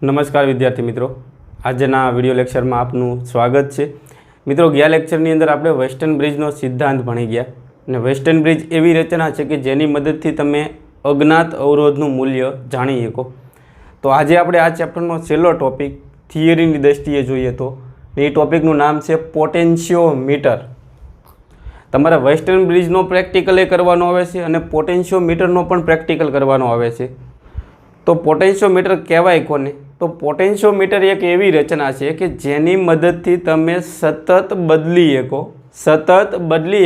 નમસ્કાર વિદ્યાર્થી મિત્રો, આજના વિડીયો લેક્ચરમાં આપનું સ્વાગત છે। મિત્રો, ગયા લેક્ચરની અંદર આપણે વેસ્ટર્ન બ્રિજનો સિદ્ધાંત ભણી ગયા અને વેસ્ટર્ન બ્રિજ એવી રચના છે કે જેની મદદથી તમે અજ્ઞાત અવરોધનું મૂલ્ય જાણી શકો। તો આજે આપણે આ ચેપ્ટરનો છેલ્લો ટોપિક થિયરીની દૃષ્ટિએ જોઈએ તો એ ટોપિકનું નામ છે પોટેન્શિયોમીટર। તમારે વેસ્ટર્ન બ્રિજનો પ્રેક્ટિકલ કરવાનો આવે છે અને પોટેન્શિયોમીટરનો પણ પ્રેક્ટિકલ કરવાનો આવે છે। તો પોટેન્શિયોમીટર કહેવાય કોને? તો પોટેન્શિયોમીટર એક એવી રચના છે કે જેની મદદથી તમે સતત બદલી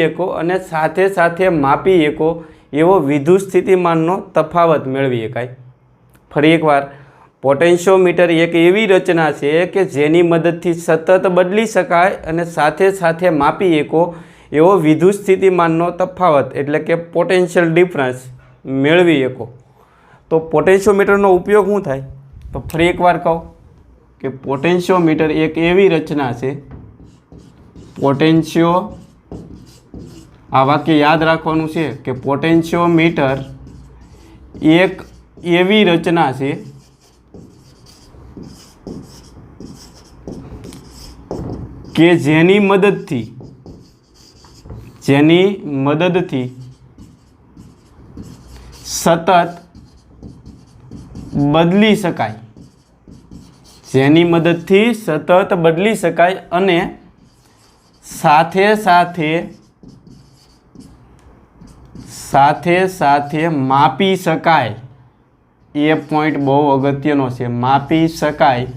શકો અને સાથે સાથે માપી શકો એવો વિદ્યુત સ્થિતિમાનનો તફાવત મેળવી શકાય। ફરી એકવાર, પોટેન્શિયોમીટર એક એવી રચના છે કે જેની મદદથી સતત બદલી શકાય અને સાથે સાથે માપી શકો એવો વિદ્યુત સ્થિતિમાનનો તફાવત એટલે કે પોટેન્શિયલ ડિફરન્સ મેળવી શકો। તો પોટેન્શિયોમીટરનો ઉપયોગ શું થાય? તો ફરી એકવાર કહું કે પોટેન્શિયોમીટર એક એવી રચના છે, આ વાક્ય યાદ રાખવાનું છે કે પોટેન્શિયોમીટર એક એવી રચના છે કે જેની મદદથી સતત બદલી શકાય અને સાથે સાથે માપી શકાય। એ પોઈન્ટ બહુ અગત્યનો છે, માપી શકાય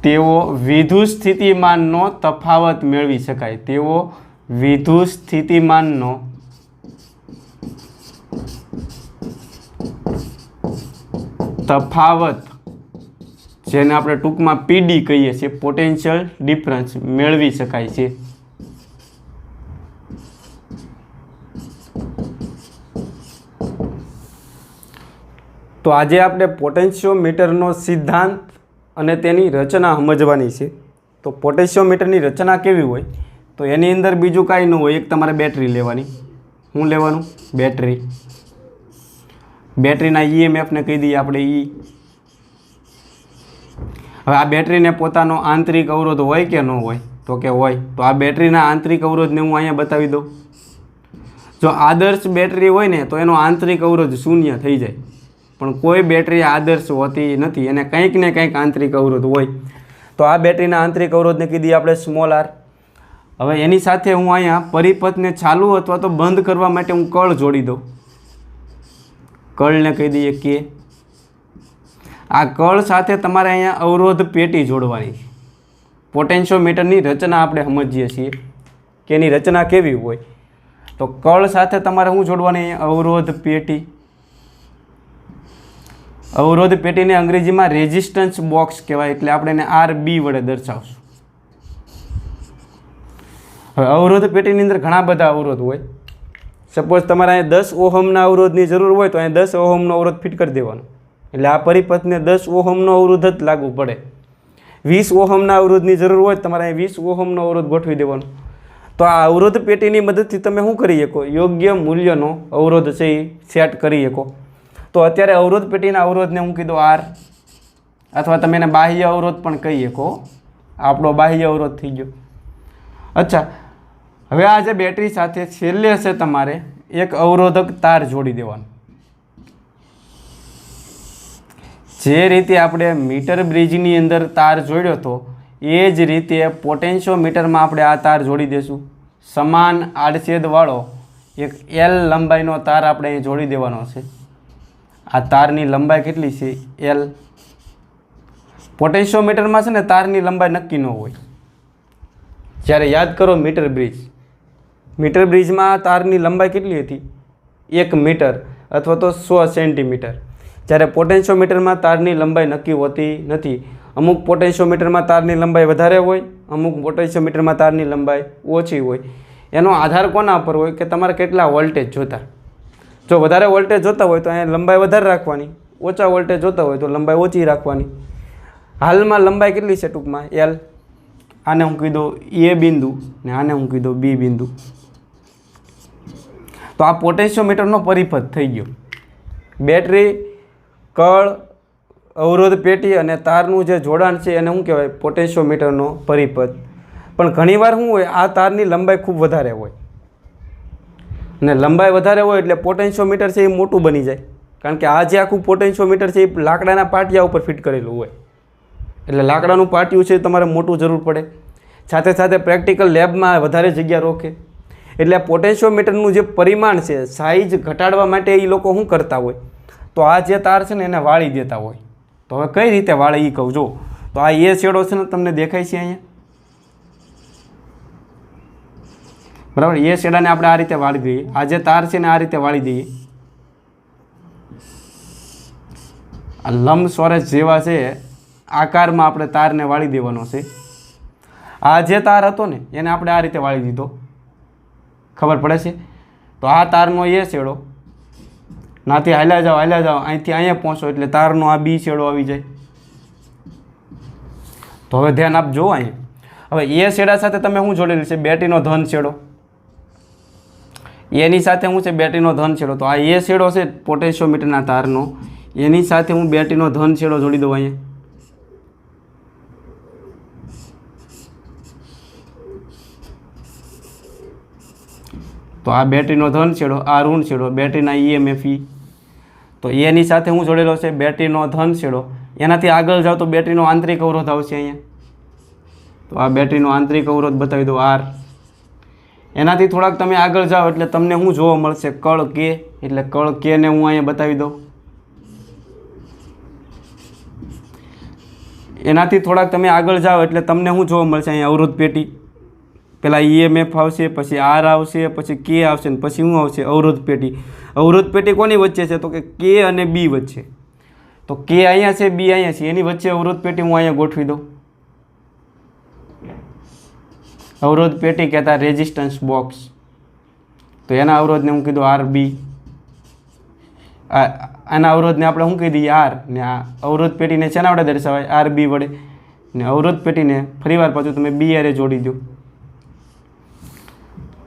તેવો વિદ્યુત સ્થિતિમાનનો તફાવત મેળવી શકાય તેવો વિદ્યુત સ્થિતિમાનનો તફાવત, જેને આપણે ટૂંકમાં પીડી કહીએ છીએ, પોટેન્શિયલ ડિફરન્સ મેળવી શકાય છે। તો આજે આપણે પોટેન્શિયોમીટરનો સિદ્ધાંત અને તેની રચના સમજવાની છે। તો પોટેન્શિયોમીટરની રચના કેવી હોય? તો એની અંદર બીજું કાંઈ ન હોય, એક તમારે બેટરી લેવાની। શું લેવાનું? બેટરી। બેટરીના ઈએમએફને કહી દઈએ આપણે ઈ। હવે આ બેટરીને પોતાનો આંતરિક અવરોધ હોય કે ન હોય? તો કે હોય। તો આ બેટરીના આંતરિક અવરોધને હું અહીંયા બતાવી દઉં। જો આદર્શ બેટરી હોય ને તો એનો આંતરિક અવરોધ શૂન્ય થઈ જાય, પણ કોઈ બેટરી આદર્શ હોતી નથી, એને કંઈક ને કંઈક આંતરિક અવરોધ હોય। તો આ બેટરીના આંતરિક અવરોધને કીધી આપણે સ્મોલ આર। હવે એની સાથે હું અહીંયા પરિપથને ચાલુ અથવા તો બંધ કરવા માટે હું કળ જોડી દઉં। કળને કહી દઈએ કે આ કળ સાથે તમારે અહીંયા અવરોધ પેટી જોડવાની છે। પોટેન્શિયોમીટરની રચના આપણે સમજીએ છીએ કે એની રચના કેવી હોય। તો કળ સાથે તમારે શું જોડવાની? અવરોધ પેટી। અવરોધ પેટીને અંગ્રેજીમાં રેઝિસ્ટન્સ બોક્સ કહેવાય, એટલે આપણે એને RB વડે દર્શાવશું। હવે અવરોધ પેટીની અંદર ઘણા બધા અવરોધ હોય। સપોઝ તમારે અહીંયા 10 ઓહમના અવરોધની જરૂર હોય તો અહીંયા 10 ઓહમનો અવરોધ ફિટ કરી દેવાનો, એટલે આ પરિપથને 10 ઓહમનો અવરોધ જ લાગુ પડે। 20 ઓહમના અવરોધની જરૂર હોય તો તમારે અહીંયા 20 ઓહમનો અવરોધ ગોઠવી દેવાનો। તો આ અવરોધ પેટીની મદદથી તમે શું કરી શકો? યોગ્ય મૂલ્યનો અવરોધ છે એ સેટ કરી શકો। તો અત્યારે અવરોધ પેટીના અવરોધને હું કીધું R, અથવા તમે એને બાહ્ય અવરોધ પણ કહી શકો। આપણો બાહ્ય અવરોધ થઈ ગયો। અચ્છા, હવે આ જે બેટરી સાથે છેલ્લે છે તમારે એક અવરોધક તાર જોડી દેવાનો। જે રીતે આપણે મીટર બ્રિજની અંદર તાર જોડ્યો હતો એ જ રીતે પોટેન્શિયોમીટરમાં આપણે આ તાર જોડી દઈશું। સમાન આડછેદવાળો એક L લંબાઈનો તાર આપણે અહીં જોડી દેવાનો છે। આ તારની લંબાઈ કેટલી છે? L। પોટેન્શિયોમીટરમાં છે ને તારની લંબાઈ નક્કી ન હોય। જ્યારે યાદ કરો મીટર બ્રિજમાં તારની લંબાઈ કેટલી હતી? 1 મીટર અથવા તો 100 સેન્ટીમીટર। જ્યારે પોટેન્શિયોમીટરમાં તારની લંબાઈ નક્કી હોતી નથી। અમુક પોટેન્શિયોમીટરમાં તારની લંબાઈ વધારે હોય, અમુક પોટેન્શિયોમીટરમાં તારની લંબાઈ ઓછી હોય। એનો આધાર કોના પર હોય કે તમારે કેટલા વોલ્ટેજ જોતા। જો વધારે વોલ્ટેજ જોતા હોય તો અહીંયા લંબાઈ વધારે રાખવાની, ઓછા વોલ્ટેજ જોતા હોય તો લંબાઈ ઓછી રાખવાની। હાલમાં લંબાઈ કેટલી છે ટૂંકમાં? L। આને હું કીધું A બિંદુ ને આને હું કીધું B બિંદુ। तो आ पोटेशियोमीटर नो परिपथ थई गयो। बेटरी कळ અવરોધ પેટી અને તારનું જે જોડાણ છે એને શું કહેવાય? પોટેન્શિયોમીટરનો પરિપથ. પણ ઘણીવાર શું હોય, આ તારની લંબાઈ ખૂબ વધારે હોય અને લંબાઈ વધારે હોય એટલે પોટેન્શિયોમીટર છે એ મોટું બની જાય. કારણ કે આ જે આખું પોટેન્શિયોમીટર છે એ લાકડાના પાટિયા ઉપર ફિટ કરેલું હોય એટલે લાકડાનું પાટિયું છે તમારે મોટું જરૂર પડે. સાથે સાથે પ્રેક્ટિકલ લેબમાં વધારે જગ્યા રોકે એટલે પોટેન્શિયોમીટરનું જે પરિમાણ છે સાઇઝ ઘટાડવા માટે એ લોકો શું કરતા હોય, તો આ જે તાર છે ને એને વાળી દેતા હોય. તો હવે કઈ રીતે વાળે એ કહું. જો તો આ એ શેડો છે ને તમને દેખાય છે અહીંયા, બરાબર? એ શેડાને આપણે આ રીતે વાળી દઈએ. આ જે તાર છે ને આ રીતે વાળી દઈએ. આ લંબચોરસ જેવા છે આકારમાં આપણે તારને વાળી દેવાનો છે. આ જે તાર હતો ને એને આપણે આ રીતે વાળી દીધો, ખબર પડે છે? તો આ તારનો એ છેડો, નાથી હાલ્યા જાઓ, અહીંથી અહીંયા પહોંચો એટલે તારનો આ બી છેડો આવી જાય. તો હવે ધ્યાન આપજો અહીંયા. હવે એ છેડા સાથે તમે શું જોડેલું છે? બેટરીનો ધન છેડો. એની સાથે શું છે? બેટરીનો ધન છેડો. તો આ એ છેડો છે પોટેન્શિયોમીટરના તારનો, એની સાથે હું બેટરીનો ધન છેડો જોડી દઉં અહીંયા. તો આ બેટરીનો ધન છેડો, આ ઋણ છેડો, બેટરીના EMF E. તો એની સાથે હું જોડેલો છે બેટરીનો ધન છેડો. એનાથી આગળ જાઓ તો બેટરીનો આંતરિક અવરોધ આવશે અહીંયા. તો આ બેટરીનો આંતરિક અવરોધ બતાવી દો R. એનાથી થોડાક તમે આગળ જાઓ એટલે તમને શું જોવા મળશે? કળ K. એટલે કળ K ને હું અહીંયા બતાવી દઉં. એનાથી થોડાક તમે આગળ જાઓ એટલે તમને શું જોવા મળશે? અહીંયા અવરોધ પેટી. પહેલાં EMF આવશે, પછી R આવશે, પછી K આવશે ને પછી શું આવશે? અવરોધ પેટી. અવરોધ પેટી કોની વચ્ચે છે? તો કે K અને B વચ્ચે. તો K અહીંયા છે, B અહીંયા છે, એની વચ્ચે અવરોધ પેટી હું અહીંયા ગોઠવી દઉં. અવરોધ પેટી કહેતા રેઝિસ્ટન્સ બોક્સ. તો એના અવરોધને હું કીધું RB. આના અવરોધને આપણે શું કહી દઈએ? R. ને આ અવરોધ પેટીને શેના વડે દર્શાવાય? RB વડે. ને અવરોધ પેટીને ફરીવાર પાછું તમે B હારે જોડી દો.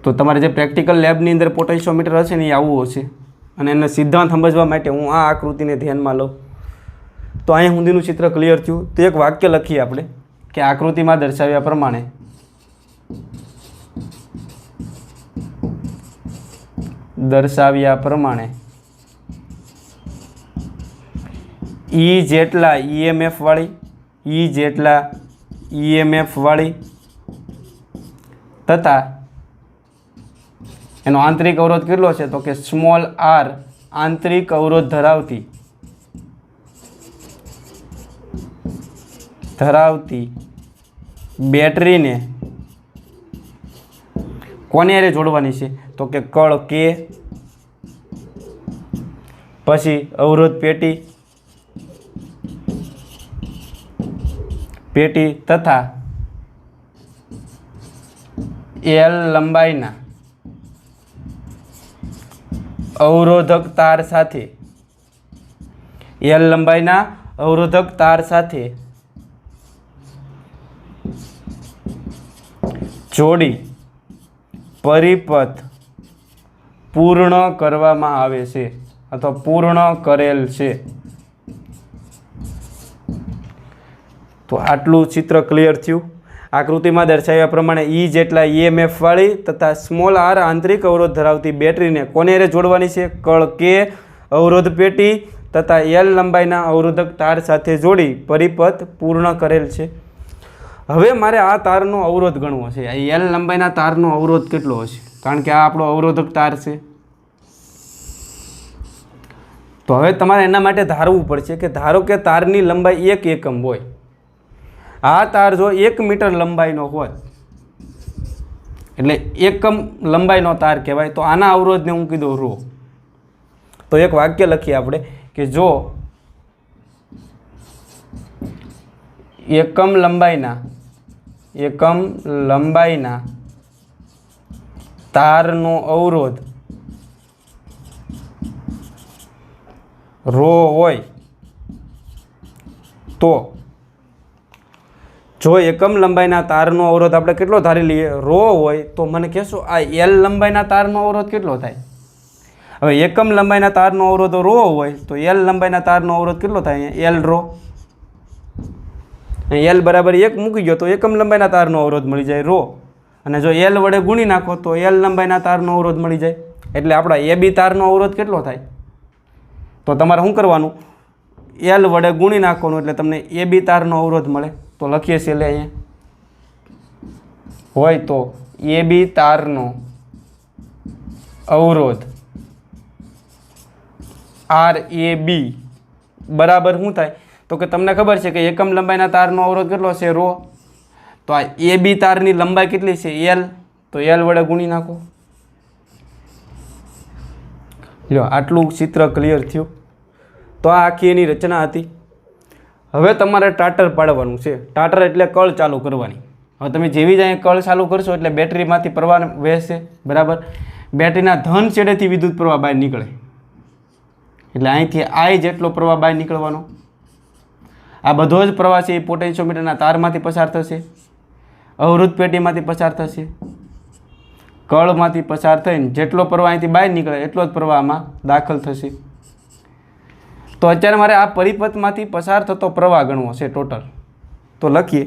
તો તમારે જે પ્રેક્ટિકલ લેબની અંદર પોટેન્શિયોમીટર હશે ને એ આવું હશે. અને એનો સિદ્ધાંત સમજવા માટે હું આ આકૃતિને ધ્યાનમાં લઉં. તો અહીંયા સુધીનું ચિત્ર ક્લિયર થયું. તો એક વાક્ય લખીએ આપણે કે આકૃતિમાં દર્શાવ્યા પ્રમાણે E જેટલા EMF વાળી તથા એનો આંતરિક અવરોધ કેટલો છે? તો કે સ્મોલ r આંતરિક અવરોધ ધરાવતી બેટરીને કોને હારે જોડવાની છે? તો કે કળ K, પછી અવરોધ પેટી તથા L લંબાઈના અવરોધક તાર સાથે જોડી પરિપથ પૂર્ણ કરવામાં આવે છે અથવા પૂર્ણ કરેલ છે. તો આટલું ચિત્ર ક્લિયર થયું. આકૃતિમાં દર્શાવ્યા પ્રમાણે E જેટલા EMF વાળી તથા સ્મોલ r આંતરિક અવરોધ ધરાવતી બેટરીને કોને હારે જોડવાની છે? કળ K, અવરોધ પેટી તથા L લંબાઈના અવરોધક તાર સાથે જોડી પરિપથ પૂર્ણ કરેલ છે. હવે મારે આ તારનો અવરોધ ગણવો છે. આ L લંબાઈના તારનો અવરોધ કેટલો હશે? કારણ કે આ આપણો અવરોધક તાર છે. તો હવે તમારે એના માટે ધારવું પડશે કે ધારો કે તારની લંબાઈ 1 એકમ હોય. આ તાર જો 1 મીટર લંબાઈનો હોય એટલે એકમ લંબાઈનો તાર કહેવાય. તો આના અવરોધને હું કીધું ρ. તો એક વાક્ય લખીએ આપણે કે જો એકમ લંબાઈના તારનો અવરોધ ρ હોય તો જો એકમ લંબાઈના તારનો અવરોધ આપણે કેટલો ધારી લઈએ? ρ હોય તો મને કહેશો આ L લંબાઈના તારનો અવરોધ કેટલો થાય? હવે એકમ લંબાઈના તારનો અવરોધ રો હોય તો એલ લંબાઈના તારનો અવરોધ કેટલો થાય? અહીંયા એલ રો. એલ બરાબર 1 મૂકી ગયો તો એકમ લંબાઈના તારનો અવરોધ મળી જાય રો. અને જો એલ વડે ગુણી નાખો તો એલ લંબાઈના તારનો અવરોધ મળી જાય. એટલે આપણા એ બી તારનો અવરોધ કેટલો થાય? તો તમારે શું કરવાનું? એલ વડે ગુણી નાખવાનું એટલે તમને એ બી તારનો અવરોધ મળે. તો લખીએ છીએ અહીંયા હોય તો એ બી તારનો અવરોધ આર એ બી બરાબર શું થાય? તો કે તમને ખબર છે કે એકમ લંબાઈના તારનો અવરોધ કેટલો છે? રો. તો આ એ બી તારની લંબાઈ કેટલી છે? એલ. તો એલ વડે ગુણી નાખો. લો આટલું ચિત્ર ક્લિયર થયું. તો આ આખી એની રચના હતી. હવે તમારે ટાટર પાડવાનું છે. ટાટર એટલે કળ ચાલુ કરવાની. હવે તમે જેવી જ અહીં કળ ચાલુ કરશો એટલે બેટરીમાંથી પ્રવાહ વહેશે. બરાબર. બેટરીના ધન છેડેથી વિદ્યુત પ્રવાહ બહાર નીકળે. એટલે અહીંથી આઈ જેટલો પ્રવાહ બહાર નીકળવાનો. આ બધો જ પ્રવાહ છે એ પોટેન્શિયોમીટરના તારમાંથી પસાર થશે, અવરોધ પેટીમાંથી પસાર થશે, કળમાંથી પસાર થઈને જેટલો પ્રવાહ અહીંથી બહાર નીકળે એટલો જ પ્રવાહ આમાં દાખલ થશે. તો અત્યારે મારે આ પરિપથમાંથી પસાર થતો પ્રવાહ ગણવો છે ટોટલ. તો લખીએ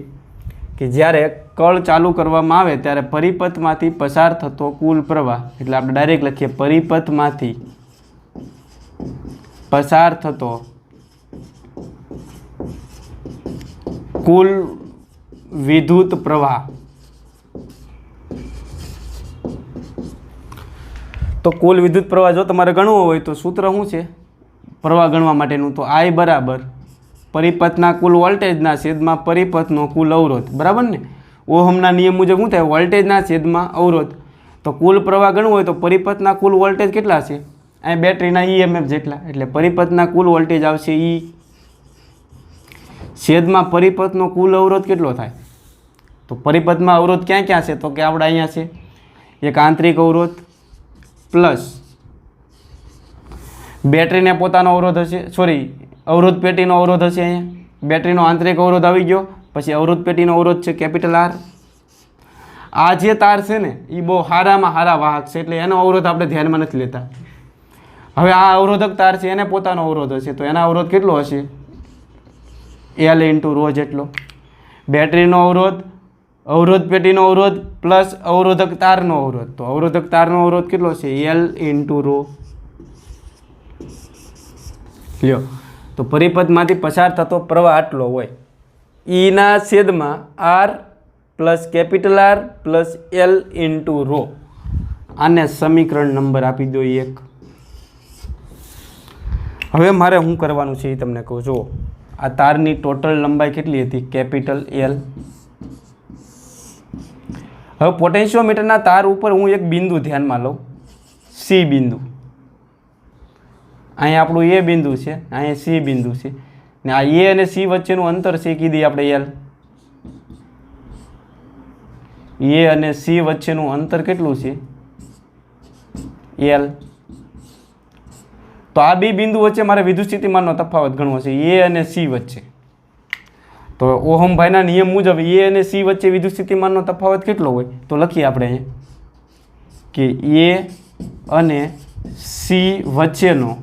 કે જ્યારે કળ ચાલુ કરવામાં આવે ત્યારે પરિપથમાંથી પસાર થતો કુલ પ્રવાહ, એટલે આપણે ડાયરેક્ટ લખીએ પરિપથમાંથી પસાર થતો કુલ વિદ્યુત પ્રવાહ. તો કુલ વિદ્યુત પ્રવાહ જો તમારે ગણવો હોય તો સૂત્ર શું છે પ્રવાહ ગણવા માટેનું? તો I બરાબર પરિપથના કુલ વોલ્ટેજના છેદમાં પરિપથનો કુલ અવરોધ. બરાબર ને? ઓહમના નિયમ મુજબ શું થાય? વોલ્ટેજના છેદમાં અવરોધ. તો કુલ પ્રવાહ ગણવો હોય તો પરિપથના કુલ વોલ્ટેજ કેટલા છે? અહીં બેટરીના EMF જેટલા. એટલે પરિપથના કુલ વોલ્ટેજ આવશે E છેદમાં પરિપથનો કુલ અવરોધ કેટલો થાય? તો પરિપથમાં અવરોધ ક્યાં ક્યાં છે? તો કે આપણે અહીંયા છે એક આંતરિક અવરોધ પ્લસ બેટરીને પોતાનો અવરોધ હશે, સોરી અવરોધ પેટીનો અવરોધ હશે. અહીંયા બેટરીનો આંતરિક અવરોધ આવી ગયો, પછી અવરોધ પેટીનો અવરોધ છે કેપિટલ R. આ જે તાર છે ને એ બહુ હારામાં હારા વાહક છે એટલે એનો અવરોધ આપણે ધ્યાનમાં નથી લેતા. હવે આ અવરોધક તાર છે એને પોતાનો અવરોધ હશે તો એના અવરોધ કેટલો હશે? L ઇન્ટુ રો જેટલો. બેટરીનો અવરોધ, અવરોધ પેટીનો અવરોધ પ્લસ અવરોધક તારનો અવરોધ. તો અવરોધક તારનો અવરોધ કેટલો છે? L into rho. લ્યો તો પરિપથમાંથી પસાર થતો પ્રવાહ આટલો હોય. ઈના છેદમાં R plus capital R plus L into rho. આને સમીકરણ નંબર આપી દો 1. હવે મારે શું કરવાનું છે એ તમને કહું. જુઓ આ તારની ટોટલ લંબાઈ કેટલી હતી? Capital L. હવે પોટેન્શિયોમીટરના તાર ઉપર હું એક બિંદુ ધ્યાનમાં લઉં, C બિંદુ. અહીંયા આપણું એ બિંદુ છે, અહીંયા C બિંદુ છે ને આ એ અને C વચ્ચેનું અંતર છે કીધી આપણે L. એ અને C વચ્ચેનું અંતર કેટલું છે? L. તો આ બે બિંદુ વચ્ચે મારે વિદ્યુત સ્થિતિમાનનો તફાવત ગણવો છે એ અને C વચ્ચે. તો ઓહમભાઈના નિયમ મુજબ એ અને C વચ્ચે વિદ્યુત સ્થિતિમાનનો તફાવત કેટલો હોય? તો લખીએ આપણે અહીંયા કે એ અને C વચ્ચેનો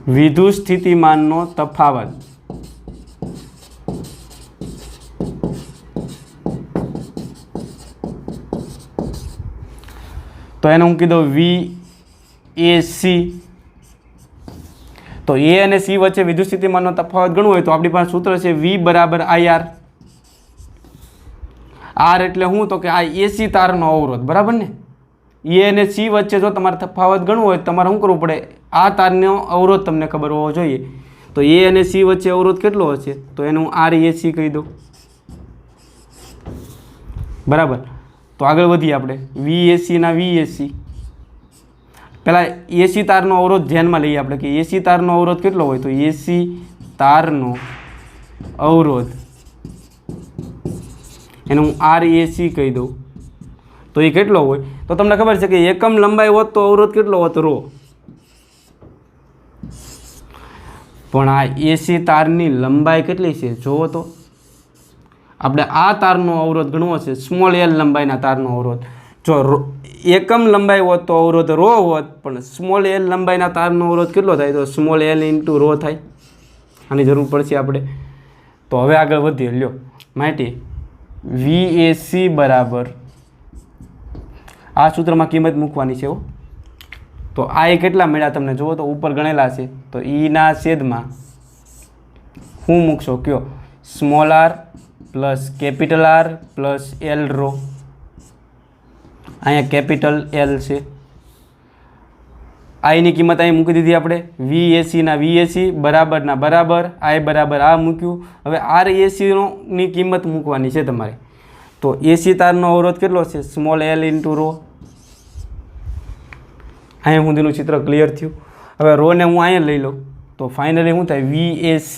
વિદ્યુત સ્થિતિમાનનો તફાવત તો એને હું કીધું VAC. તો એ અને C વચ્ચે વિદ્યુત સ્થિતિમાનનો તફાવત ગણવો હોય તો આપણી પાસે સૂત્ર છે V બરાબર IR. R એટલે શું? તો કે આ AC તારનો અવરોધ. બરાબર ને? એ અને C વચ્ચે જો તમારે તફાવત ગણવો હોય તમારે શું કરવું પડે? આ તારનો અવરોધ તમને ખબર હોવો જોઈએ. તો એ અને C વચ્ચે અવરોધ કેટલો હશે? તો એનું RAC કહી દો. બરાબર. તો આગળ વધીએ આપણે VAC ના VAC. પહેલાં AC તારનો અવરોધ ધ્યાનમાં લઈએ આપણે કે AC તારનો અવરોધ કેટલો હોય? તો AC તારનો અવરોધ એને હું RAC કહી દઉં. તો એ કેટલો હોય? તો તમને ખબર છે કે એકમ લંબાઈ હોત તો અવરોધ કેટલો હોત? રો. પણ આ AC તારની લંબાઈ કેટલી છે જોવો તો. આપણે આ તારનો અવરોધ ગણવો છે સ્મોલ L લંબાઈના તારનો અવરોધ. જો એકમ લંબાઈ હોત તો અવરોધ રો હોત, પણ સ્મોલ એલ લંબાઈના તારનો અવરોધ કેટલો થાય? તો સ્મોલ એલ ઇન્ટુ રો થાય. આની જરૂર પડશે આપણે. તો હવે આગળ વધીએ. લ્યો માટે VAC બરાબર આ સૂત્રમાં કિંમત મૂકવાની છે. તો આ એ કેટલા મળ્યા તમને જુઓ તો ઉપર ગણેલા છે. તો ઈના છેદમાં શું મૂકશો કયો? Small R plus capital R plus L rho. અહીંયા કેપિટલ એલ છે. આઈની કિંમત અહીં મૂકી દીધી આપણે. VACના VAC બરાબરના બરાબર, આઈ બરાબર આ મૂક્યું. હવે RACની કિંમત મૂકવાની છે તમારે. તો AC તારનો અવરોધ કેટલો છે? Small L into rho. અહીંયા સુધીનું ચિત્ર ક્લિયર થયું. હવે રોને હું અહીંયા લઈ લઉં તો ફાઇનલી શું થાય? VAC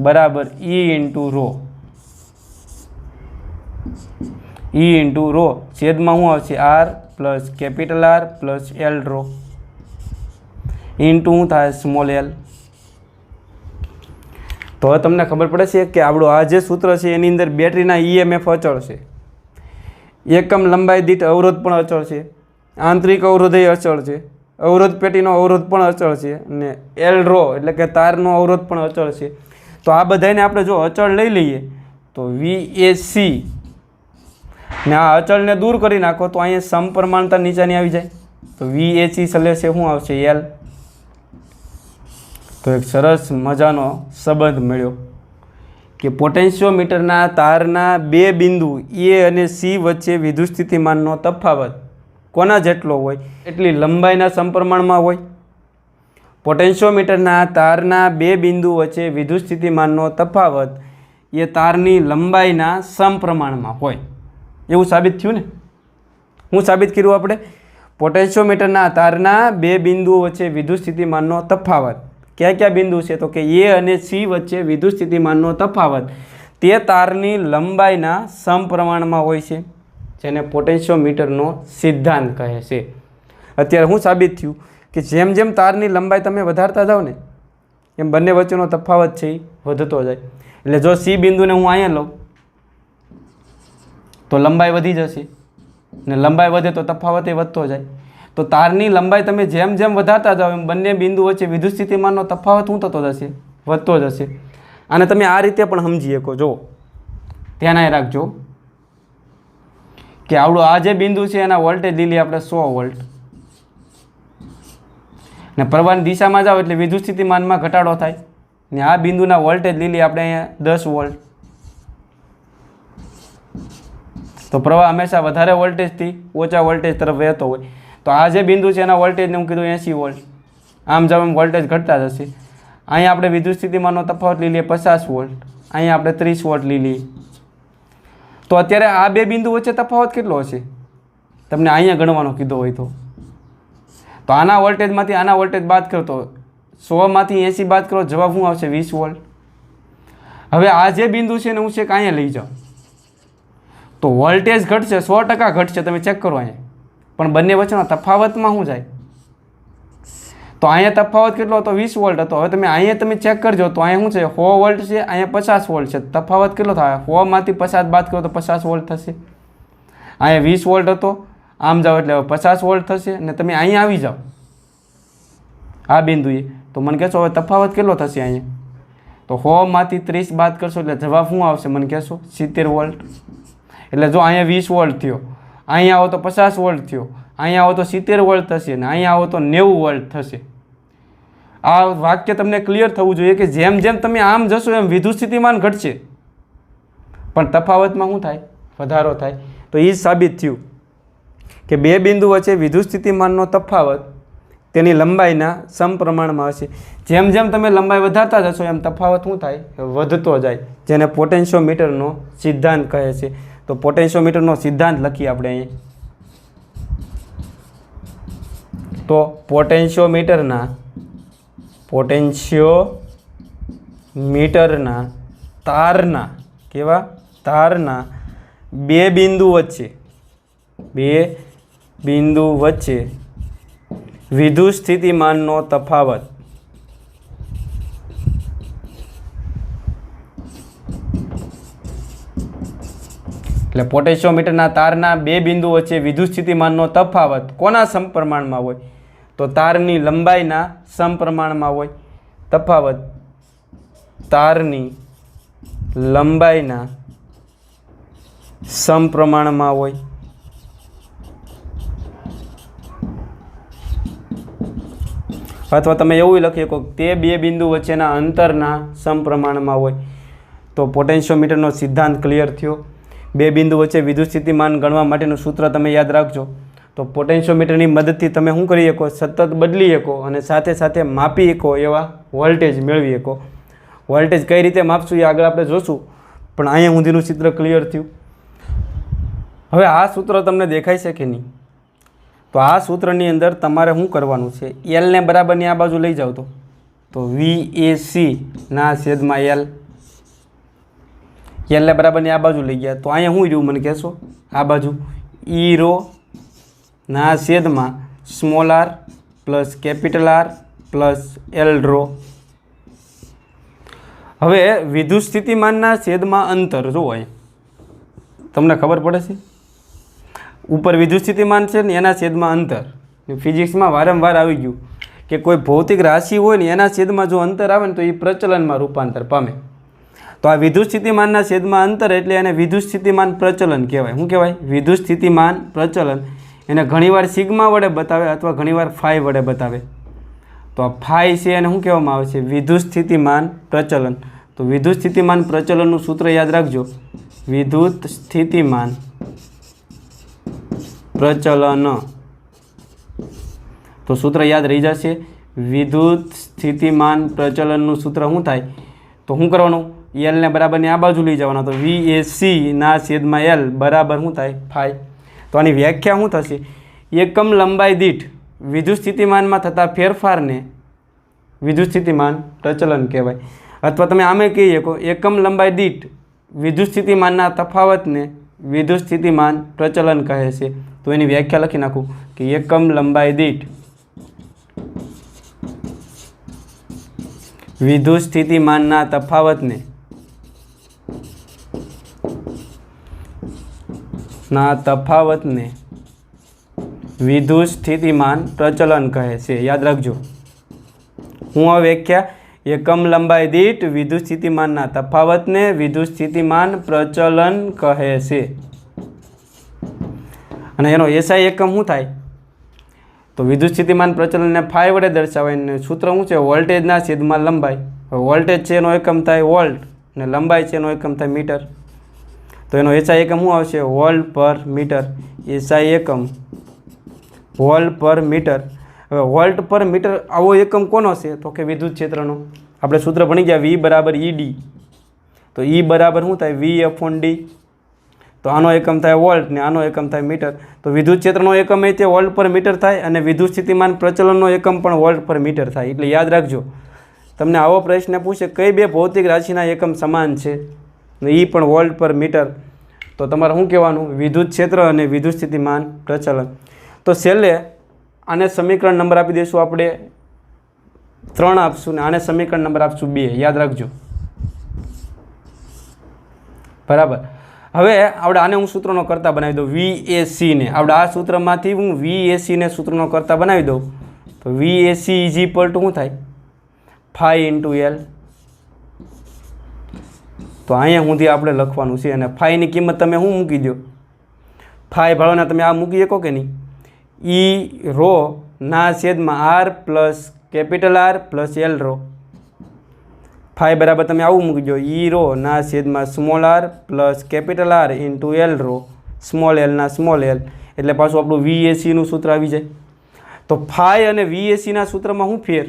બરાબર E into rho. E into rho છેદમાં શું આવશે? R plus capital R plus L rho into શું થાય? Small L. તો હવે તમને ખબર પડે છે કે આપણું આ જે સૂત્ર છે એની અંદર બેટરીના EMF અચળ છે, એકમ લંબાઈ દીઠ અવરોધ પણ અચળ છે, આંતરિક અવરોધ એ અચળ છે, અવરોધ પેટીનો અવરોધ પણ અચળ છે, અને એલ રો એટલે કે તારનો અવરોધ પણ અચળ છે. તો આ બધાને આપણે જો અચળ લઈ લઈએ તો VAC ને આ અચળને દૂર કરી નાખો તો અહીંયા સમપ્રમાણતા નીચેની આવી જાય. તો VAC સલે છે શું આવશે? એલ. તો એક સરસ મજાનો સંબંધ મળ્યો કે પોટેન્શિયોમીટરના તારના બે બિંદુ A અને C વચ્ચે વિદ્યુત સ્થિતિમાનનો તફાવત કોના જેટલો હોય? એટલી લંબાઈના સમપ્રમાણમાં હોય. પોટેન્શિયોમીટરના તારના બે બિંદુ વચ્ચે વિદ્યુત સ્થિતિમાનનો તફાવત એ તારની લંબાઈના સમપ્રમાણમાં હોય. એવું સાબિત થયું ને? શું સાબિત કર્યું આપણે? પોટેન્શિયોમીટરના તારના બે બિંદુઓ વચ્ચે વિદ્યુત સ્થિતિમાનનો તફાવત. કયા કયા બિંદુ છે? તો કે A અને C વચ્ચે વિદ્યુત સ્થિતિમાનનો તફાવત તે તારની લંબાઈના સમપ્રમાણમાં હોય છે, જેને પોટેન્શિયોમીટરનો સિદ્ધાંત કહે છે. અત્યારે શું સાબિત થયું કે જેમ જેમ તારની લંબાઈ તમે વધારતા જાઓ ને એમ બંને વચ્ચેનો તફાવત છે એ વધતો જાય. એટલે જો C બિંદુને હું અહીંયા લઉં તો લંબાઈ વધી જશે, ને લંબાઈ વધે તો તફાવત એ વધતો જાય. તો તારની લંબાઈ તમે જેમ જેમ વધારતા જાઓ એમ બંને બિંદુ વચ્ચે વિદ્યુત સ્થિતિમાનનો તફાવત શું થતો જશે? વધતો જશે. અને તમે આ રીતે પણ સમજી શકો. જો ધ્યાન રાખજો કે આવડું આ જે બિંદુ છે એના વોલ્ટેજ લીલી આપણે 100 વોલ્ટ, ને પ્રવાહની દિશામાં જાઓ એટલે વિદ્યુત સ્થિતિમાનમાં ઘટાડો થાય, ને આ બિંદુના વોલ્ટેજ લીલી આપણે અહીંયા 10 વોલ્ટ. તો પ્રવાહ હંમેશા વધારે વોલ્ટેજથી ઓછા વોલ્ટેજ તરફ વહેતો હોય. તો આ જે બિંદુ છે એના વોલ્ટેજને હું કીધું 80 વોલ્ટ. આમ જાવ એમ વોલ્ટેજ ઘટતા જશે. અહીંયા આપણે વિદ્યુત સ્થિતિમાનનો તફાવત લઈ લઈએ 50 વોલ્ટ, અહીંયા આપણે 30 વોલ્ટ લઈ લઈએ. તો અત્યારે આ બે બિંદુ વચ્ચે તફાવત કેટલો હશે? તમને અહીંયા ગણવાનો કીધો હોય તો આના વોલ્ટેજમાંથી આના વોલ્ટેજ બાદ કરો તો 100માંથી 80 બાદ કરો, જવાબ શું આવશે? 20 વોલ્ટ. હવે આ જે બિંદુ છે ને હું છે કે અહીંયા લઈ જાઉં તો વોલ્ટેજ ઘટશે, 100% ઘટશે. તમે ચેક કરો અહીંયા. પણ બંને વચ્ચેનો તફાવતમાં શું જાય? તો અહીંયા તફાવત કેટલો હતો? 20 વોલ્ટ હતો. હવે તમે અહીંયા તમે ચેક કરજો તો અહીંયા શું છે? 100 વોલ્ટ છે, અહીંયા 50 વોલ્ટ છે. તફાવત કેટલો થાય? 100માંથી 50 બાદ કરો તો 50 વોલ્ટ થશે. અહીંયા 20 વોલ્ટ હતો, આમ જાઓ એટલે 50 વોલ્ટ થશે. અને તમે અહીંયા આવી જાઓ આ બિંદુએ તો મને કહેશો હવે તફાવત કેટલો થશે? અહીંયા તો 100માંથી 30 બાદ કરશો એટલે જવાબ શું આવશે? મને કહેશો 70 વોલ્ટ. એટલે જો અહીંયા 20 વોલ્ટ થયો, અહીંયા આવો તો 50 વોલ્ટ થયો, અહીંયા આવો તો 70 વોલ્ટ થશે, અને અહીંયા આવો તો 90 વોલ્ટ થશે. આ વાક્ય તમને ક્લિયર થવું જોઈએ કે જેમ જેમ તમે આમ જશો એમ વિદ્યુત સ્થિતિમાન ઘટશે, પણ તફાવતમાં શું થાય? વધારો થાય. તો એ જ સાબિત થયું કે બે બિંદુ વચ્ચે વિદ્યુત સ્થિતિમાનનો તફાવત તેની લંબાઈના સમપ્રમાણમાં હશે. જેમ જેમ તમે લંબાઈ વધારતા જશો એમ તફાવત શું થાય? વધતો જાય, જેને પોટેન્શિયોમીટરનો સિદ્ધાંત કહે છે. તો પોટેન્શિયોમીટરનો સિદ્ધાંત લખીએ આપણે અહીંયા. તો પોટેન્શિયોમીટરના તારના કેવા? તારના બે બિંદુ વચ્ચે વિદ્યુત સ્થિતિમાનનો તફાવત એટલે પોટેન્શિયોમીટરના તારના બે બિંદુ વચ્ચે વિદ્યુત સ્થિતિમાનનો તફાવત કોના સમપ્રમાણમાં હોય? તો તારની લંબાઈના સમપ્રમાણમાં હોય. તફાવત તારની લંબાઈના સમપ્રમાણમાં હોય. અથવા તમે એવું લખી શકો તે બે બિંદુ વચ્ચેના અંતરના સમપ્રમાણમાં હોય. તો પોટેન્શિયોમીટરનો સિદ્ધાંત ક્લિયર થયો. બે બિંદુ વચ્ચે વિદ્યુત સ્થિતિમાન ગણવા માટેનું સૂત્ર તમે યાદ રાખજો. તો પોટેન્શિયોમીટરની મદદથી તમે શું કરી શકો? સતત બદલી શકો અને સાથે સાથે માપી શકો એવા વોલ્ટેજ મેળવી શકો. વોલ્ટેજ કઈ રીતે માપશું એ આગળ આપણે જોશું, પણ અહીંયા સુધીનું ચિત્ર ક્લિયર થયું. હવે આ સૂત્ર તમને દેખાય છે કે નહીં? તો આ સૂત્રની અંદર તમારે શું કરવાનું છે? એલને બરાબરની આ બાજુ લઈ જાઓ તો VAC ના છેદમાં એલ. એલને બરાબરની આ બાજુ લઈ ગયા તો અહીંયા શું રહ્યું મને કહેશો? આ બાજુ E રો ના છેદમાં small r plus capital R plus L rho. હવે વિદ્યુત સ્થિતિમાનના છેદમાં અંતર જુઓ, અહીંયા તમને ખબર પડે છે ઉપર વિદ્યુત સ્થિતિમાન છે ને એના છેદમાં અંતર. ફિઝિક્સમાં વારંવાર આવી ગયું કે કોઈ ભૌતિક રાશિ હોય ને એના છેદમાં જો અંતર આવે ને તો એ પ્રચલનમાં રૂપાંતર પામે. તો આ વિદ્યુત સ્થિતિમાનના છેદમાં અંતર એટલે એને વિદ્યુત સ્થિતિમાન પ્રચલન કહેવાય. શું કહેવાય? વિદ્યુત સ્થિતિમાન પ્રચલન. એને ઘણીવાર સિગ્મા વડે બતાવે અથવા ઘણીવાર ફાઈ વડે બતાવે. તો આ ફાઈ છે એને શું કહેવામાં આવે છે? વિદ્યુત સ્થિતિમાન પ્રચલન. તો વિદ્યુત સ્થિતિમાન પ્રચલનનું સૂત્ર યાદ રાખજો. વિદ્યુત સ્થિતિમાન પ્રચલન. તો સૂત્ર યાદ રહી જશે. વિદ્યુત સ્થિતિમાન પ્રચલનનું સૂત્ર શું થાય? તો શું કરવાનું? એલને બરાબરની આ બાજુ લઈ જવાના. તો VAC ના છેદમાં એલ બરાબર શું થાય? ફાઈ. તો આની વ્યાખ્યા શું થશે? એકમ લંબાઈ દીઠ વિદ્યુત સ્થિતિમાનમાં થતા ફેરફારને વિદ્યુત સ્થિતિમાન પ્રચલન કહેવાય. અથવા તમે આમે કહી શકો એકમ લંબાઈ દીઠ વિદ્યુત સ્થિતિમાનના તફાવતને વિદ્યુત સ્થિતિમાન પ્રચલન કહે છે. તો એની વ્યાખ્યા લખી નાખું કે એકમ લંબાઈ દીઠ વિદ્યુત સ્થિતિમાનના તફાવતને વિદ્યુત સ્થિતિમાન પ્રચલન કહે છે. યાદ રાખજો. હું આ વ્યાખ્યા એકમ લંબાઈ દીઠ વિદ્યુત સ્થિતિમાનના તફાવતને વિદ્યુત સ્થિતિમાન પ્રચલન કહે છે. અને એનો એસઆઈ એકમ શું થાય? તો વિદ્યુત સ્થિતિમાન પ્રચલનને ફાઈ વડે દર્શાવાય ને સૂત્ર શું છે? વોલ્ટેજના છેદમાં લંબાઈ. વોલ્ટેજ છે એનો એકમ થાય વોલ્ટ ને લંબાઈ છે એનો એકમ થાય મીટર. તો એનો એસઆઈ એકમ શું આવશે? વોલ્ટ પર મીટર. એસઆઈ એકમ વોલ્ટ પર મીટર. હવે વોલ્ટ પર મીટર આવો એકમ કોનો છે? તો કે વિદ્યુત ક્ષેત્રનો. આપણે સૂત્ર ભણી ગયા V બરાબર ED. તો E બરાબર શું થાય? V/D. તો આનો એકમ થાય વોલ્ટ ને આનો એકમ થાય મીટર. તો વિદ્યુત ક્ષેત્રનો એકમ એ તે વોલ્ટ પર મીટર થાય અને વિદ્યુત સ્થિતિમાન પ્રચલનનો એકમ પણ વોલ્ટ પર મીટર થાય. એટલે યાદ રાખજો, તમને આવો પ્રશ્ન પૂછે કઈ બે ભૌતિક રાશિના એકમ સમાન છે ને એ પણ વોલ્ટ પર મીટર, તો તમારે શું કહેવાનું? વિદ્યુત ક્ષેત્ર અને વિદ્યુત સ્થિતિમાન પ્રચલન. તો છેલ્લે આને સમીકરણ નંબર આપી દઈશું આપણે 3 આપશું ને આને સમીકરણ નંબર આપશું 2. યાદ રાખજો. બરાબર. હવે આપણે આને હું સૂત્રનો કરતા બનાવી દઉં. VAC ને આપણે આ સૂત્રમાંથી હું VAC ને સૂત્રનો કરતા બનાવી દઉં. તો VAC ઇઝ ઇક્વલ ટુ શું થાય? Phi into L. તો અહીંયા સુધી આપણે લખવાનું છે અને ફાઈની કિંમત તમે શું મૂકી દો? ફાઈ ભાળોના તમે આ મૂકી શકો કે નહીં? E રો ના છેદમાં R plus capital R plus L rho. Phi બરાબર તમે આવું મૂકી દો. E રો ના છેદમાં small r plus capital R into L rho small L ના સ્મોલ એલ. એટલે પાછું આપણું VACનું સૂત્ર આવી જાય. તો ફાઈ અને VACના સૂત્રમાં શું ફેર?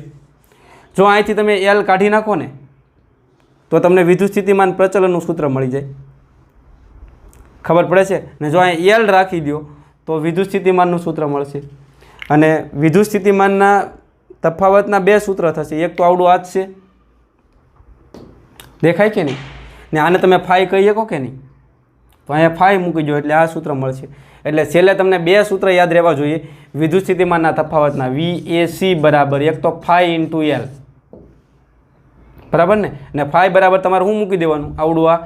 જો અહીંથી તમે એલ કાઢી નાખો ને તો તમને વિદ્યુત સ્થિતિમાન પ્રચલનનું સૂત્ર મળી જાય. ખબર પડે છે ને? જો અહીં એલ રાખી દો તો વિદ્યુત સ્થિતિમાનનું સૂત્ર મળશે. અને વિદ્યુત સ્થિતિમાનના તફાવતના બે સૂત્ર થશે. એક તો આવડું આ જ છે, દેખાય કે નહીં? ને આને તમે ફાઈ કહી શકો કે નહીં? તો અહીંયા ફાઈ મૂકી દો એટલે આ સૂત્ર મળશે. એટલે છેલ્લે તમને બે સૂત્ર યાદ રહેવા જોઈએ વિદ્યુત સ્થિતિમાનના તફાવતના. VAC બરાબર એક તો ફાઈ ઇન્ટુ એલ. બરાબર ને? ફાઈ બરાબર તમારે શું મૂકી દેવાનું? આવડું આ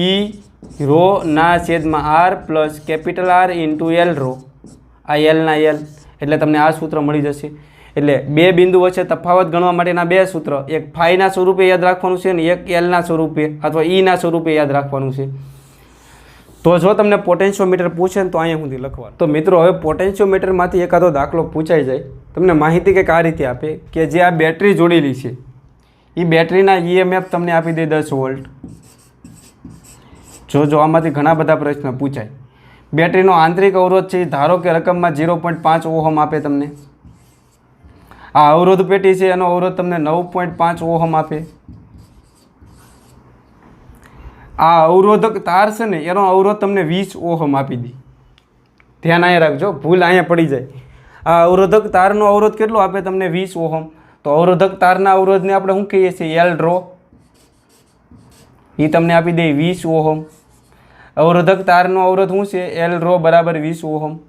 ઈ રો ના છેદમાં R plus capital R into L rho, આ એલના એલ, એટલે તમને આ સૂત્ર મળી જશે. એટલે બે બિંદુ વચ્ચે તફાવત ગણવા માટેના બે સૂત્ર, એક ફાઈના સ્વરૂપે યાદ રાખવાનું છે અને એક એલના સ્વરૂપે અથવા ઈના સ્વરૂપે યાદ રાખવાનું છે. તો જો તમને પોટેન્શિયોમીટર પૂછે ને તો અહીંયા સુધી લખવાનું. તો મિત્રો હવે પોટેન્શિયોમીટરમાંથી એકાદો દાખલો પૂછાઈ જાય, તમને માહિતી કંઈક આ રીતે આપે કે જે આ બેટરી જોડેલી છે એ બેટરીના ઈએમએફ તમને આપી દે 10 વોલ્ટ. જો આમાંથી ઘણા બધા પ્રશ્ન પૂછાય. બેટરીનો આંતરિક અવરોધ છે ધારો કે રકમમાં 0.5 ઓહમ આપે તમને. આ અવરોધ પેટી છે એનો અવરોધ તમને 9.5 ઓહમ આપે. આ અવરોધક તાર છે ને એનો અવરોધ તમને 20 ઓહમ આપી દે. ધ્યાન અહીંયા રાખજો, ભૂલ અહીંયા પડી જાય. આ અવરોધક તારનો અવરોધ કેટલો આપે તમને 20 ઓહમ. તો અવરોધક તારના અવરોધને આપણે શું કહીએ છીએ? L row. એ તમને આપી દે 20 ઓહમ. અવરોધક તારનો અવરોધ શું છે? એલ રો બરાબર 20 ઓહમ.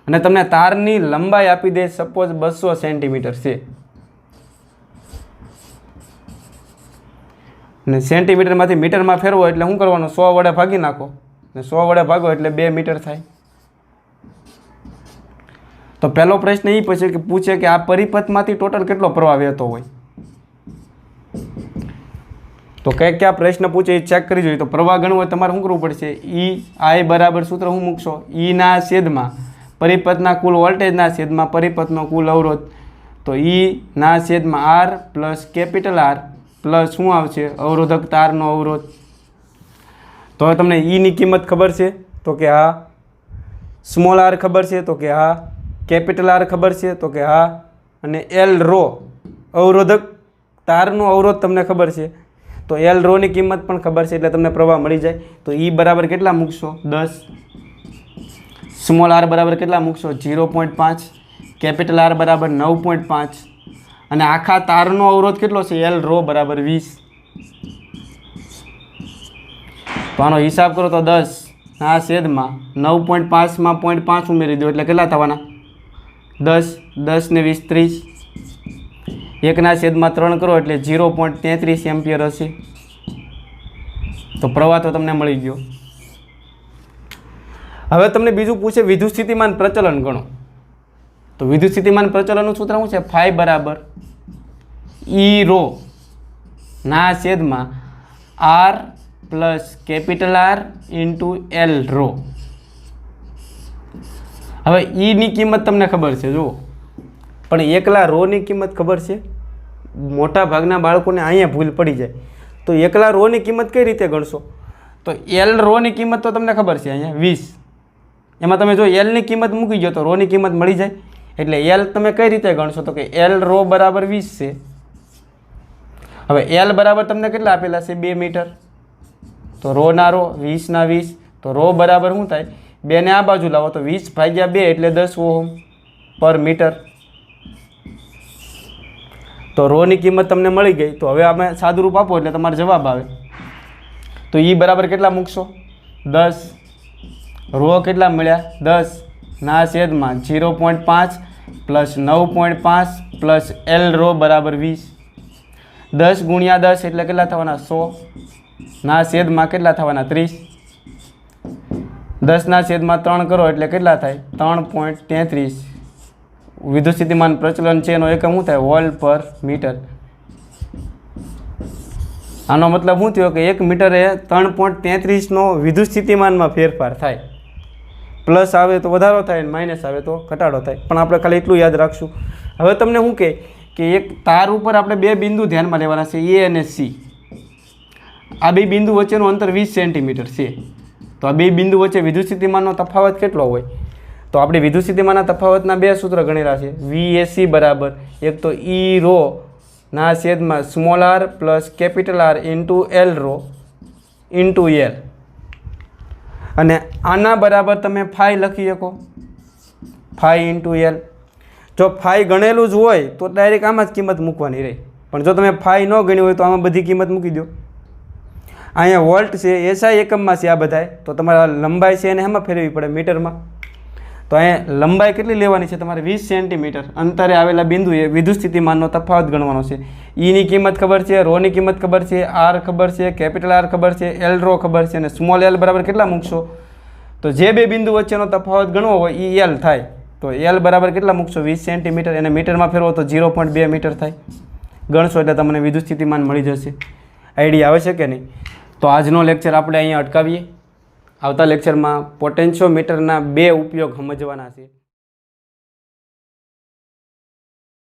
અને તમને તારની લંબાઈ આપી દે સપોઝ 200 સેન્ટીમીટર છે. ને સેન્ટીમીટરમાંથી મીટરમાં ફેરવો એટલે શું કરવાનું? 100 વડે ભાગી નાખો ને 100 વડે ભાગો એટલે 2 મીટર થાય. તો પહેલો પ્રશ્ન એ પૂછે કે આ પરિપથમાંથી ટોટલ કેટલો પ્રવાહ વહેતો હોય. તો કયા પ્રશ્ન પૂછે એ ચેક કરી જોઈએ. તો પ્રવાહ ગણવો હોય તમારે શું કરવું પડશે? ઈ આઈ બરાબર સૂત્ર શું મૂકશો? ઈના છેદમાં પરિપથના કુલ વોલ્ટેજના છેદમાં પરિપથનો કુલ અવરોધ. તો ઈ ના છેદમાં R plus capital R plus શું આવશે? અવરોધક તારનો અવરોધ. તો હવે તમને ઈની કિંમત ખબર છે? તો કે હા. સ્મોલ આર ખબર છે? તો કે હા. કેપિટલ આર ખબર છે? તો કે હા. અને એલ રો અવરોધક તારનો અવરોધ તમને ખબર છે? તો એલ રોની કિંમત પણ ખબર છે, એટલે તમને પ્રવાહ મળી જાય. તો ઈ બરાબર કેટલા મૂકશો? 10. સ્મોલ આર બરાબર કેટલા મૂકશો? 0.5. કેપિટલ આર બરાબર 9.5. અને આખા તારનો અવરોધ કેટલો છે? એલ રો બરાબર 20. તો આનો હિસાબ કરો તો 10 ના છેદમાં 9.5માં 0.5 ઉમેરી દો એટલે કેટલા થવાના? 10. 10 ને 20 30. 1ના છેદમાં 3 કરો એટલે 0.33 એમ્પિયર હશે. તો પ્રવાહ તો તમને મળી ગયો. હવે તમને બીજું પૂછે વિદ્યુત સ્થિતિમાન પ્રચલન ગણો. તો વિદ્યુત સ્થિતિમાન પ્રચલનનું સૂત્ર શું છે? ફાઈ બરાબર ઈ રો ના છેદમાં R plus capital R into L rho. હવે ઈની કિંમત તમને ખબર છે જુઓ, પણ એકલા રોની કિંમત ખબર છે? મોટા ભાગના બાળકોને અહીંયા ભૂલ પડી જાય. તો એકલા રોની કિંમત કઈ રીતે ગણશો? તો એલ રોની કિંમત તો તમને ખબર છે અહીંયા 20. એમાં તમે જો એલની કિંમત મૂકી ગયો તો રોની કિંમત મળી જાય. એટલે એલ તમે કઈ રીતે ગણશો? તો કે એલ રો બરાબર 20 છે. હવે એલ બરાબર તમને કેટલા આપેલા છે? 2 મીટર. તો રો ના રો 20 ના 20. તો રો બરાબર શું થાય? 2 ને આ બાજુ લાવો તો 20 ભાગ્યા 2 એટલે 10 ઓહમ પર મીટર. તો રોની કિંમત તમને મળી ગઈ. તો હવે અમે સાદુરૂપ આપો એટલે તમારો જવાબ આવે. તો ઈ બરાબર કેટલા મૂકશો? 10. રો કેટલા મળ્યા? 10 ના છેદમાં 0.5 પ્લસ 9.5 પ્લસ એલ રો બરાબર 20. 10 ગુણ્યા 10 એટલે કેટલા થવાના? 100 ના છેદમાં કેટલા થવાના? 30. 10 ના છેદમાં 3 કરો એટલે કેટલા થાય? 3.33. વિદ્યુત સ્થિતિમાન પ્રચલન છે એનો એકમ શું થાય? વોલ્ટ પર મીટર. આનો મતલબ શું થયો કે 1 મીટરે 3.33નો વિદ્યુત સ્થિતિમાનમાં ફેરફાર થાય. પ્લસ આવે તો વધારો થાય, માઇનસ આવે તો ઘટાડો થાય. પણ આપણે ખાલી એટલું યાદ રાખશું. હવે તમને શું કહે કે એક તાર ઉપર આપણે બે બિંદુ ધ્યાનમાં લેવાના છે, એ અને સી. આ બે બિંદુ વચ્ચેનું અંતર 20 સેન્ટીમીટર છે. તો આ બે બિંદુ વચ્ચે વિદ્યુત સ્થિતિમાનનો તફાવત કેટલો હોય? તો આપણે વિદ્યુત સ્થિતિમાનના તફાવતના બે સૂત્ર ગણેલા છે. VAC બરાબર એક તો ઈ રો ના છેદમાં small R plus capital R into L rho into L. અને આના બરાબર તમે ફાઈ લખી શકો, ફાઈ ઇન્ટુ એલ. જો ફાઈ ગણેલું જ હોય તો ડાયરેક્ટ આમાં જ કિંમત મૂકવાની રહે. પણ જો તમે ફાઈ ન ગણી હોય તો આમાં બધી કિંમત મૂકી દો. અહીંયા વોલ્ટ છે, એસઆઈ એકમમાં છે આ બધાય. તો તમારા લંબાઈ છે એને એમાં ફેરવવી પડે મીટરમાં. તો અહીંયા લંબાઈ કેટલી લેવાની છે તમારે 20 સેન્ટીમીટર અંતરે આવેલા બિંદુએ વિદ્યુત સ્થિતિમાનનો તફાવત ગણવાનો છે. ઈની કિંમત ખબર છે, રોની કિંમત ખબર છે, આર ખબર છે, કેપિટલ આર ખબર છે, એલ રો ખબર છે અને સ્મોલ એલ બરાબર કેટલા મૂકશો? તો જે બે બિંદુ વચ્ચેનો તફાવત ગણવો હોય એ એલ થાય. તો એલ બરાબર કેટલા મૂકશો? 20 સેન્ટીમીટર. એને મીટરમાં ફેરવો તો 0.2 મીટર થાય. ગણશો એટલે તમને વિદ્યુત સ્થિતિમાન મળી જશે. આઈડિયા આવે છે કે નહીં? તો આજનો લેક્ચર આપણે અહીંયા અટકાવીએ. આવતા લેક્ચરમાં પોટેન્શિયોમીટરના 2 ઉપયોગ સમજવાના છે.